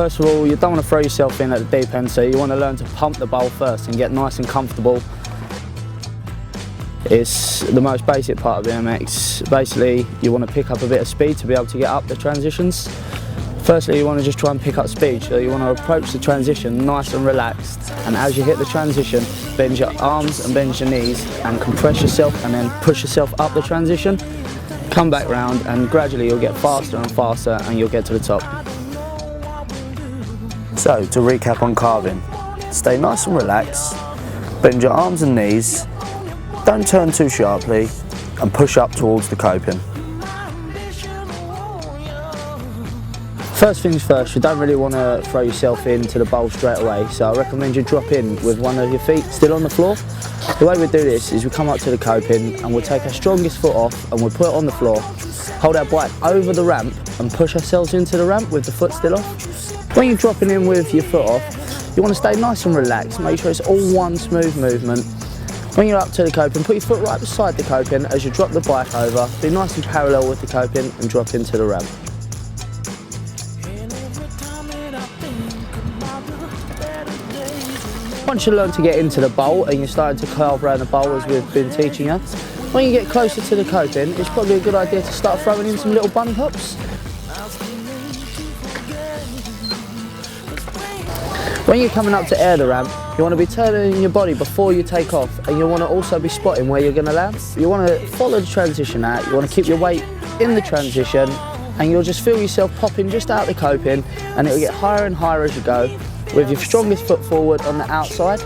First of all, you don't want to throw yourself in at the deep end, so you want to learn to pump the bowl first and get nice and comfortable. It's the most basic part of BMX. Basically, you want to pick up a bit of speed to be able to get up the transitions. Firstly, you want to just try and pick up speed, so you want to approach the transition nice and relaxed, and as you hit the transition, bend your arms and bend your knees and compress yourself and then push yourself up the transition. Come back round and gradually you'll get faster and faster and you'll get to the top. So, to recap on carving, stay nice and relaxed, bend your arms and knees, don't turn too sharply, and push up towards the coping. First things first, you don't really want to throw yourself into the bowl straight away, so I recommend you drop in with one of your feet still on the floor. The way we do this is we come up to the coping and we'll take our strongest foot off and we'll put it on the floor, hold our bike over the ramp and push ourselves into the ramp with the foot still off. When you're dropping in with your foot off, you want to stay nice and relaxed, make sure it's all one smooth movement. When you're up to the coping, put your foot right beside the coping as you drop the bike over, be nice and parallel with the coping and drop into the ramp. Once you learn to get into the bowl and you're starting to carve around the bowl as we've been teaching you, when you get closer to the coping, it's probably a good idea to start throwing in some little bunny hops. When you're coming up to air the ramp, you want to be turning your body before you take off, and you want to also be spotting where you're going to land. You want to follow the transition out, you want to keep your weight in the transition, and you'll just feel yourself popping just out the coping, and it'll get higher and higher as you go, with your strongest foot forward on the outside.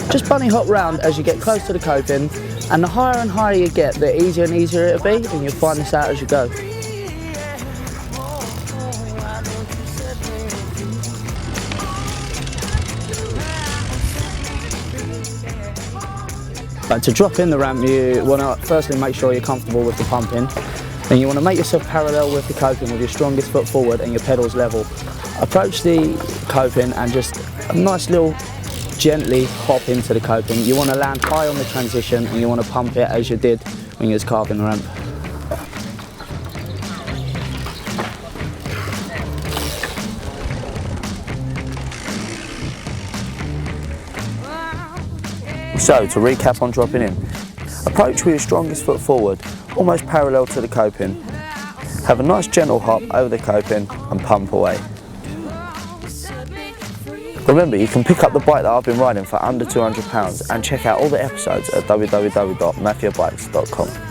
Just bunny hop round as you get close to the coping, and the higher and higher you get, the easier and easier it'll be, and you'll find this out as you go. But to drop in the ramp, you want to firstly make sure you're comfortable with the pumping. Then you want to make yourself parallel with the coping with your strongest foot forward and your pedals level. Approach the coping and just a nice little gently hop into the coping. You want to land high on the transition and you want to pump it as you did when you was carving the ramp. So, to recap on dropping in, approach with your strongest foot forward, almost parallel to the coping. Have a nice gentle hop over the coping and pump away. Remember, you can pick up the bike that I've been riding for under £200 and check out all the episodes at www.mafiabikes.com.